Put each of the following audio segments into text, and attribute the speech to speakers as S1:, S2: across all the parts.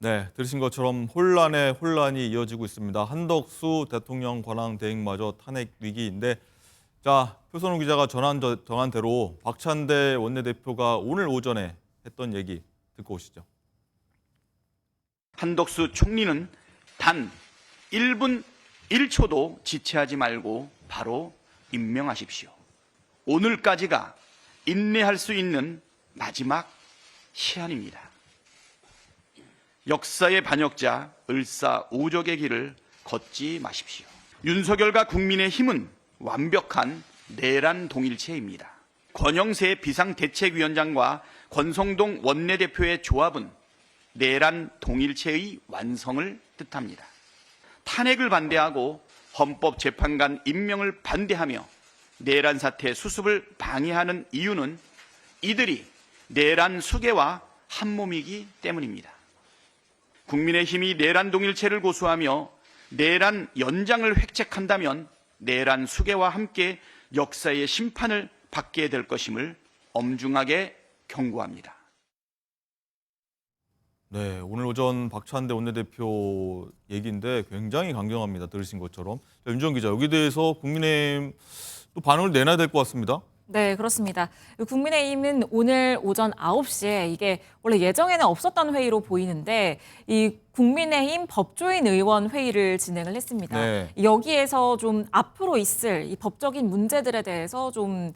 S1: 네, 들으신 것처럼 혼란에 혼란이 이어지고 있습니다. 한덕수 대통령 권한 대행마저 탄핵 위기인데, 자, 표선호 기자가 전한 대로 박찬대 원내대표가 오늘 오전에 했던 얘기 듣고 오시죠.
S2: 한덕수 총리는 단 1분 1초도 지체하지 말고 바로 임명하십시오. 오늘까지가 인내할 수 있는 마지막 시한입니다. 역사의 반역자 을사오적의 길을 걷지 마십시오. 윤석열과 국민의힘은 완벽한 내란 동일체입니다. 권영세 비상대책위원장과 권성동 원내대표의 조합은 내란 동일체의 완성을 뜻합니다. 탄핵을 반대하고 헌법재판관 임명을 반대하며 내란 사태 수습을 방해하는 이유는 이들이 내란 수괴와 한몸이기 때문입니다. 국민의힘이 내란 동일체를 고수하며 내란 연장을 획책한다면 내란 수괴와 함께 역사의 심판을 받게 될 것임을 엄중하게 경고합니다.
S1: 네, 오늘 오전 박찬대 원내대표 얘기인데 굉장히 강경합니다. 들으신 것처럼. 자, 윤정 기자, 여기에 대해서 국민의힘 또 반응을 내놔야 될 것 같습니다.
S3: 네, 그렇습니다. 국민의힘은 오늘 오전 9시에 이게 원래 예정에는 없었던 회의로 보이는데 이 국민의힘 법조인 의원 회의를 진행을 했습니다.
S1: 네.
S3: 여기에서 좀 앞으로 있을 이 법적인 문제들에 대해서 좀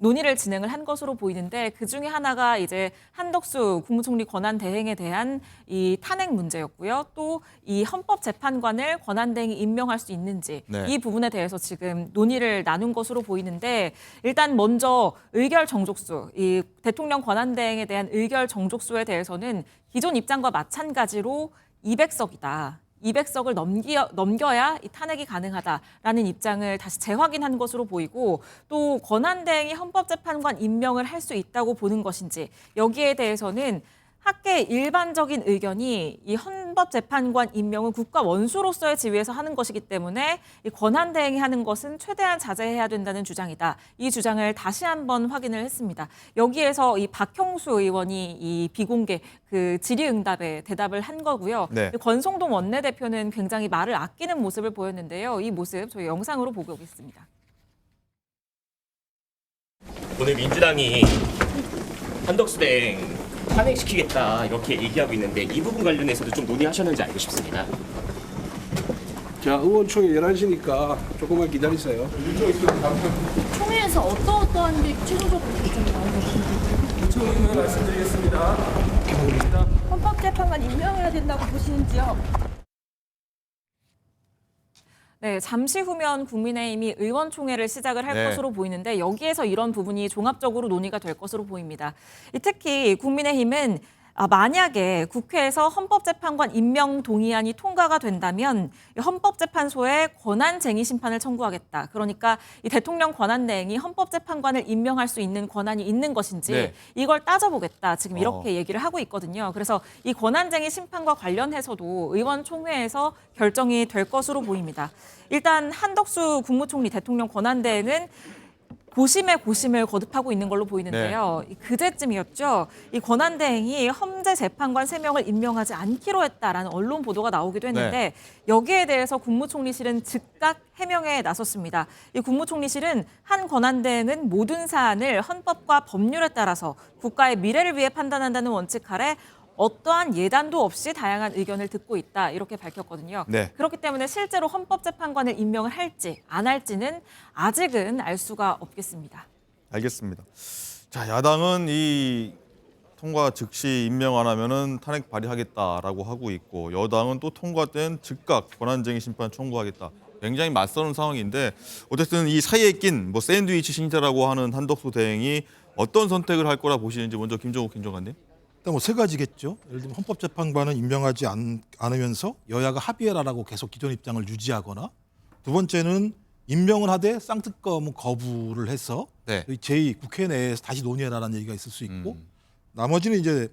S3: 논의를 진행을 한 것으로 보이는데 그중에 하나가 이제 한덕수 국무총리 권한 대행에 대한 이 탄핵 문제였고요. 또 이 헌법재판관을 권한 대행이 임명할 수 있는지
S1: 네.
S3: 이 부분에 대해서 지금 논의를 나눈 것으로 보이는데 일단 먼저 의결 정족수, 이 대통령 권한 대행에 대한 의결 정족수에 대해서는 기존 입장과 마찬가지로 200석이다. 200석을 넘겨야 이 탄핵이 가능하다라는 입장을 다시 재확인한 것으로 보이고 또 권한대행이 헌법재판관 임명을 할 수 있다고 보는 것인지 여기에 대해서는 학계의 일반적인 의견이 이 헌법재판관 임명은 국가 원수로서의 지위에서 하는 것이기 때문에 이 권한대행이 하는 것은 최대한 자제해야 된다는 주장이다. 이 주장을 다시 한번 확인을 했습니다. 여기에서 이 박형수 의원이 이 비공개 그 질의응답에 대답을 한 거고요.
S1: 네.
S3: 권성동 원내대표는 굉장히 말을 아끼는 모습을 보였는데요. 이 모습 저희 영상으로 보고 오겠습니다.
S4: 오늘 민주당이 한덕수 대행 탄핵시키겠다 이렇게 얘기하고 있는데 이 부분 관련해서도 좀 논의하셨는지 알고 싶습니다.
S5: 자, 의원총회 11시니까 조금만 기다리세요.
S6: 총회에서 어떠한 게 최종적으로 결정이 나온 것인지
S5: 총회 말씀드리겠습니다.
S6: 헌법재판관 임명해야 된다고 보시는지요?
S3: 네, 잠시 후면 국민의힘이 의원총회를 시작을 할
S1: 네.
S3: 것으로 보이는데 여기에서 이런 부분이 종합적으로 논의가 될 것으로 보입니다. 특히 국민의힘은 만약에 국회에서 헌법재판관 임명 동의안이 통과가 된다면 헌법재판소에 권한쟁의 심판을 청구하겠다. 그러니까 이 대통령 권한대행이 헌법재판관을 임명할 수 있는 권한이 있는 것인지
S1: 네.
S3: 이걸 따져보겠다. 지금 이렇게 얘기를 하고 있거든요. 그래서 이 권한쟁의 심판과 관련해서도 의원총회에서 결정이 될 것으로 보입니다. 일단 한덕수 국무총리 대통령 권한대행은 고심에 고심을 거듭하고 있는 걸로 보이는데요. 그제쯤이었죠. 이 권한대행이 헌재재판관 3명을 임명하지 않기로 했다라는 언론 보도가 나오기도 했는데 여기에 대해서 국무총리실은 즉각 해명에 나섰습니다. 이 국무총리실은 한 권한대행은 모든 사안을 헌법과 법률에 따라서 국가의 미래를 위해 판단한다는 원칙 아래 어떠한 예단도 없이 다양한 의견을 듣고 있다 이렇게 밝혔거든요.
S1: 네.
S3: 그렇기 때문에 실제로 헌법재판관을 임명을 할지 안 할지는 아직은 알 수가 없겠습니다.
S1: 알겠습니다. 자, 야당은 이 통과 즉시 임명 안 하면은 탄핵 발의하겠다라고 하고 있고 여당은 또 통과된 즉각 권한쟁의 심판 청구하겠다. 굉장히 맞서는 상황인데 어쨌든 이 사이에 낀 뭐 샌드위치 신자라고 하는 한덕수 대행이 어떤 선택을 할 거라 보시는지 먼저 김종욱 행정관님.
S7: 일단 뭐 세 가지겠죠. 예를 들면 헌법재판관은 임명하지 않으면서 여야가 합의해라라고 계속 기존 입장을 유지하거나 두 번째는 임명을 하되 쌍특검 거부를 해서
S1: 네.
S7: 제2 국회 내에서 다시 논의해라라는 얘기가 있을 수 있고 나머지는 이제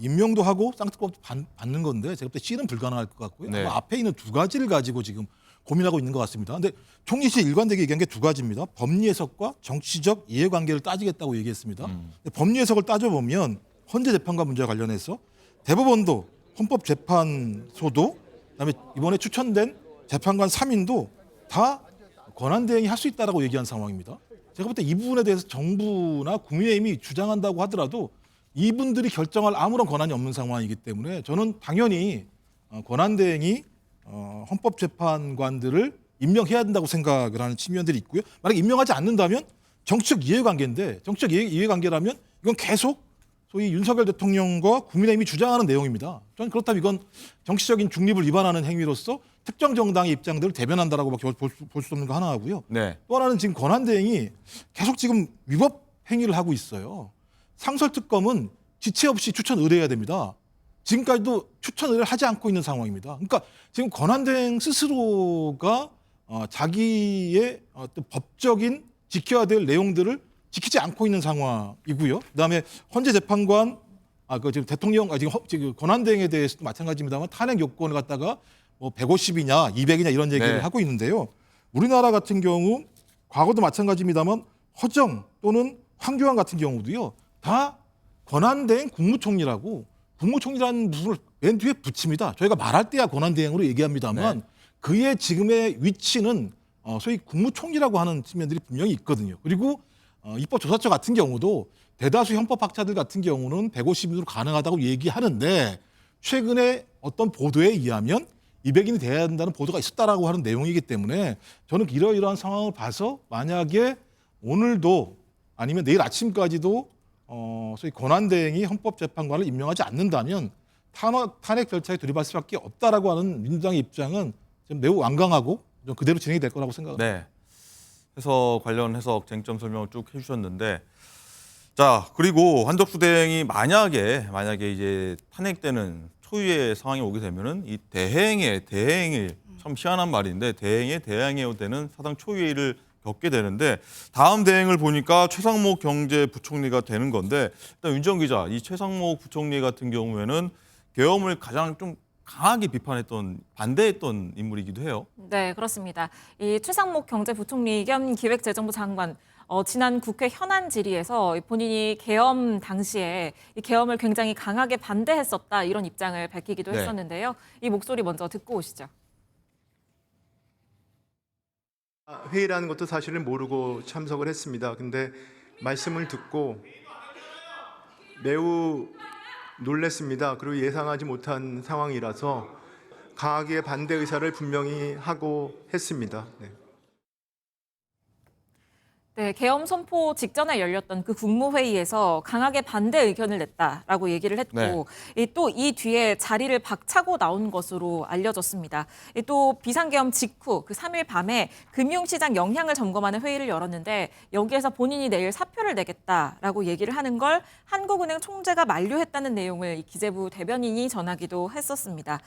S7: 임명도 하고 쌍특검도 받는 건데 제가 볼 때 C는 불가능할 것 같고요.
S1: 네.
S7: 아마 앞에 있는 두 가지를 가지고 지금 고민하고 있는 것 같습니다. 근데 총리실 일관되게 얘기한 게 두 가지입니다. 법리 해석과 정치적 이해관계를 따지겠다고 얘기했습니다. 근데 법리 해석을 따져보면 헌재재판관 문제와 관련해서 대법원도 헌법재판소도 그다음에 이번에 추천된 재판관 3인도 다 권한대행이 할 수 있다라고 얘기한 상황입니다. 제가 볼 때 이 부분에 대해서 정부나 국민의힘이 주장한다고 하더라도 이분들이 결정할 아무런 권한이 없는 상황이기 때문에 저는 당연히 권한대행이 헌법재판관들을 임명해야 된다고 생각을 하는 측면들이 있고요. 만약에 임명하지 않는다면 정치적 이해관계인데 정치적 이해관계라면 이건 계속 소위 윤석열 대통령과 국민의힘이 주장하는 내용입니다. 저는 그렇다면 이건 정치적인 중립을 위반하는 행위로서 특정 정당의 입장들을 대변한다라고밖에 볼 수 없는 거 하나고요.
S1: 네.
S7: 또 하나는 지금 권한대행이 계속 지금 위법 행위를 하고 있어요. 상설특검은 지체 없이 추천 의뢰해야 됩니다. 지금까지도 추천 의뢰를 하지 않고 있는 상황입니다. 그러니까 지금 권한대행 스스로가 자기의 어떤 법적인 지켜야 될 내용들을 지키지 않고 있는 상황이고요. 그다음에 헌재 재판관, 지금 대통령, 지금 권한대행에 대해서도 마찬가지입니다만 탄핵 요건을 갖다가 뭐 150이냐, 200이냐 이런 얘기를
S1: 네.
S7: 하고 있는데요. 우리나라 같은 경우 과거도 마찬가지입니다만 허정 또는 황교안 같은 경우도요. 다 권한대행 국무총리라고 국무총리라는 부분을 맨 뒤에 붙입니다. 저희가 말할 때야 권한대행으로 얘기합니다만
S1: 네.
S7: 그의 지금의 위치는 소위 국무총리라고 하는 측면들이 분명히 있거든요. 그리고 입법조사처 같은 경우도 대다수 헌법학자들 같은 경우는 150인으로 가능하다고 얘기하는데 최근에 어떤 보도에 의하면 200인이 돼야 된다는 보도가 있었다라고 하는 내용이기 때문에 저는 이러이러한 상황을 봐서 만약에 오늘도 아니면 내일 아침까지도 소위 권한대행이 헌법재판관을 임명하지 않는다면 탄핵 절차에 돌입할 수밖에 없다라고 하는 민주당의 입장은 좀 매우 완강하고 좀 그대로 진행이 될 거라고 생각합니다.
S1: 네. 해석 관련 해석 쟁점 설명을 쭉 해주셨는데, 자 그리고 한덕수 대행이 만약에 이제 탄핵되는 초유의 상황이 오게 되면은 이 대행이 참 희한한 말인데 대행에 대항해야 되는 사상 초유의를 겪게 되는데 다음 대행을 보니까 최상목 경제부총리가 되는 건데 일단 윤정 기자, 이 최상목 부총리 같은 경우에는 계엄을 가장 좀 강하게 반대했던 인물이기도 해요.
S3: 네, 그렇습니다. 이 최상목 경제부총리 겸 기획재정부 장관 지난 국회 현안 질의에서 본인이 계엄 당시에 이 계엄을 굉장히 강하게 반대했었다 이런 입장을 밝히기도
S1: 네.
S3: 했었는데요. 이 목소리 먼저 듣고 오시죠.
S8: 회의라는 것도 사실은 모르고 참석을 했습니다. 근데 말씀을 듣고 매우 놀랐습니다. 그리고 예상하지 못한 상황이라서 강하게 반대 의사를 분명히 하고 했습니다. 네.
S3: 네, 계엄 선포 직전에 열렸던 그 국무회의에서 강하게 반대 의견을 냈다라고 얘기를 했고 또 이 뒤에 자리를 박차고 나온 것으로 알려졌습니다. 또 비상계엄 직후 그 3일 밤에 금융시장 영향을 점검하는 회의를 열었는데 여기에서 본인이 내일 사표를 내겠다라고 얘기를 하는 걸 한국은행 총재가 만류했다는 내용을 이 기재부 대변인이 전하기도 했었습니다.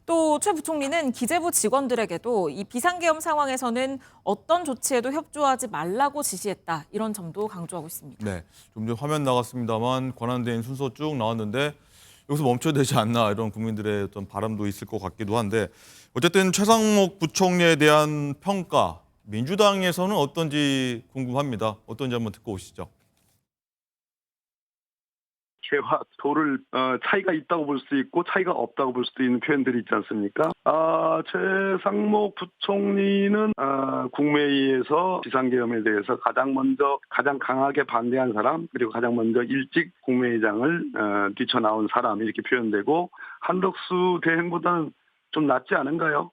S3: 또 최 부총리는 기재부 직원들에게도 이 비상계엄 상황에서는 어떤 조치에도 협조하지 말라고 지시했다. 이런 점도 강조하고 있습니다.
S1: 네, 좀 전에 화면 나갔습니다만 권한대행 순서 쭉 나왔는데 여기서 멈춰야 되지 않나 이런 국민들의 어떤 바람도 있을 것 같기도 한데 어쨌든 최상목 부총리에 대한 평가 민주당에서는 어떤지 궁금합니다. 어떤지 한번 듣고 오시죠.
S9: 개와 도를 차이가 있다고 볼 수도 있고 차이가 없다고 볼 수도 있는 표현들이 있지 않습니까? 최상목 부총리는 국무회의에서 비상계엄에 대해서 가장 강하게 반대한 사람, 그리고 가장 먼저 일찍 국무회의장을 뛰쳐나온 사람 이렇게 표현되고 한덕수 대행보다는 좀 낫지 않은가요?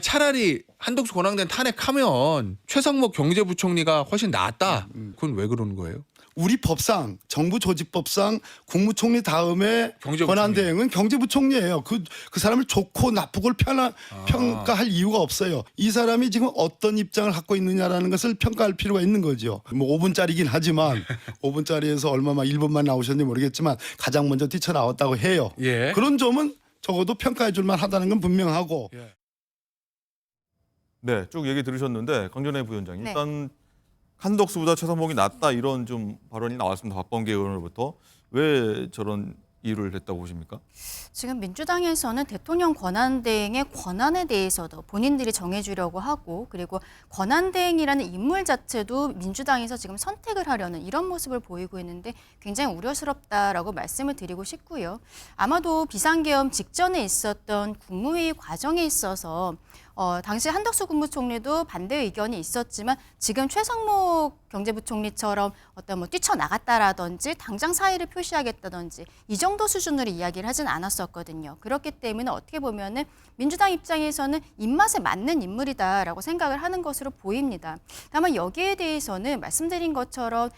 S10: 차라리 한덕수 권한대행 탄핵하면 최상목 경제부총리가 훨씬 낫다. 그건 왜 그러는 거예요?
S11: 우리 법상 정부조직법상 국무총리 다음에
S10: 경제부총리.
S11: 권한대행은 경제부총리예요. 그 사람을 좋고 나쁘고를 평가할 이유가 없어요. 이 사람이 지금 어떤 입장을 갖고 있느냐라는 것을 평가할 필요가 있는 거죠. 뭐 5분짜리긴 하지만 5분짜리에서 얼마만 1분만 나오셨는지 모르겠지만 가장 먼저 뛰쳐나왔다고 해요.
S10: 예.
S11: 그런 점은 적어도 평가해 줄 만하다는 건 분명하고.
S10: 예.
S1: 네, 쭉 얘기 들으셨는데 강전혜 부위원장님
S6: 네.
S1: 일단 한덕수보다 최상목이 낫다 이런 좀 발언이 나왔습니다. 박범계 의원으로부터 왜 저런 이유를 냈다고 보십니까?
S6: 지금 민주당에서는 대통령 권한대행의 권한에 대해서도 본인들이 정해주려고 하고, 그리고 권한대행이라는 인물 자체도 민주당에서 지금 선택을 하려는 이런 모습을 보이고 있는데 굉장히 우려스럽다라고 말씀을 드리고 싶고요. 아마도 비상계엄 직전에 있었던 국무회의 과정에 있어서 당시 한덕수 국무총리도 반대 의견이 있었지만 지금 최상목 경제부총리처럼 어떤 뛰쳐나갔다라든지 당장 사의를 표시하겠다든지 이 정도 수준으로 이야기를 하진 않았었거든요. 그렇기 때문에 어떻게 보면은 민주당 입장에서는 입맛에 맞는 인물이다라고 생각을 하는 것으로 보입니다. 다만 여기에 대해서는 말씀드린 것처럼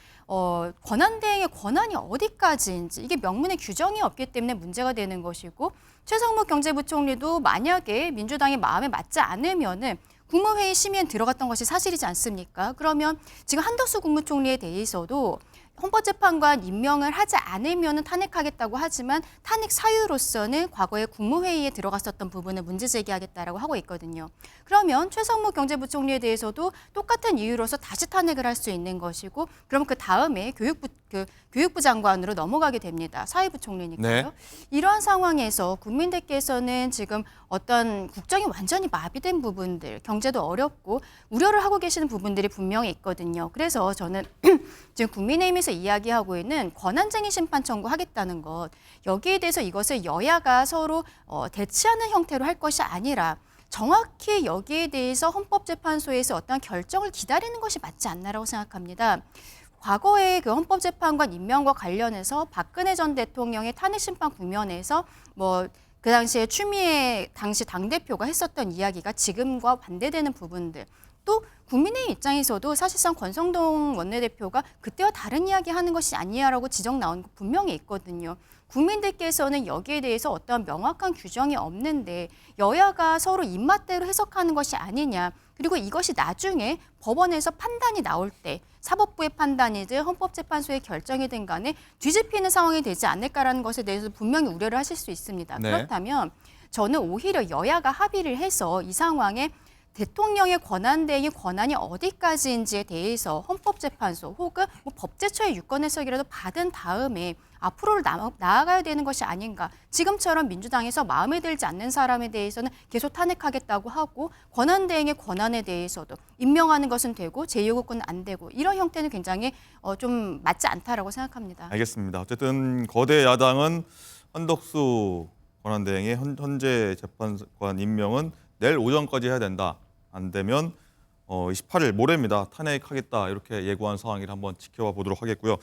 S6: 권한대행의 권한이 어디까지인지 이게 명문의 규정이 없기 때문에 문제가 되는 것이고, 최상목 경제부총리도 만약에 민주당의 마음에 맞지 않으면은 국무회의 심의엔 들어갔던 것이 사실이지 않습니까? 그러면 지금 한덕수 국무총리에 대해서도 헌법재판관 임명을 하지 않으면 탄핵하겠다고 하지만 탄핵 사유로서는 과거에 국무회의에 들어갔었던 부분을 문제 제기하겠다라고 하고 있거든요. 그러면 최상목 경제부총리에 대해서도 똑같은 이유로서 다시 탄핵을 할 수 있는 것이고, 그럼 그 다음에 교육부 장관으로 넘어가게 됩니다. 사회부총리니까요.
S1: 네.
S6: 이러한 상황에서 국민들께서는 지금 어떤 국정이 완전히 마비된 부분들, 경제도 어렵고 우려를 하고 계시는 부분들이 분명히 있거든요. 그래서 저는 지금 국민의힘에서 이야기하고 있는 권한쟁의 심판 청구하겠다는 것, 여기에 대해서 이것을 여야가 서로 대치하는 형태로 할 것이 아니라 정확히 여기에 대해서 헌법재판소에서 어떤 결정을 기다리는 것이 맞지 않나라고 생각합니다. 과거에 그 헌법재판관 임명과 관련해서 박근혜 전 대통령의 탄핵심판 국면에서 그 당시에 추미애 당시 당대표가 했었던 이야기가 지금과 반대되는 부분들, 또 국민의힘 입장에서도 사실상 권성동 원내대표가 그때와 다른 이야기 하는 것이 아니냐라고 지적 나온 거 분명히 있거든요. 국민들께서는 여기에 대해서 어떤 명확한 규정이 없는데 여야가 서로 입맛대로 해석하는 것이 아니냐, 그리고 이것이 나중에 법원에서 판단이 나올 때 사법부의 판단이든 헌법재판소의 결정이든 간에 뒤집히는 상황이 되지 않을까라는 것에 대해서 분명히 우려를 하실 수 있습니다.
S1: 네.
S6: 그렇다면 저는 오히려 여야가 합의를 해서 이 상황에 대통령의 권한대행의 권한이 어디까지인지에 대해서 헌법재판소 혹은 법제처의 유권 해석이라도 받은 다음에 앞으로를 나아가야 되는 것이 아닌가. 지금처럼 민주당에서 마음에 들지 않는 사람에 대해서는 계속 탄핵하겠다고 하고, 권한대행의 권한에 대해서도 임명하는 것은 되고 제2요구권은 안 되고, 이런 형태는 굉장히 좀 맞지 않다라고 생각합니다.
S1: 알겠습니다. 어쨌든 거대 야당은 한덕수 권한대행의 현재 재판관 임명은 내일 오전까지 해야 된다. 안 되면 28일 모레입니다. 탄핵하겠다 이렇게 예고한 상황을 한번 지켜봐 보도록 하겠고요.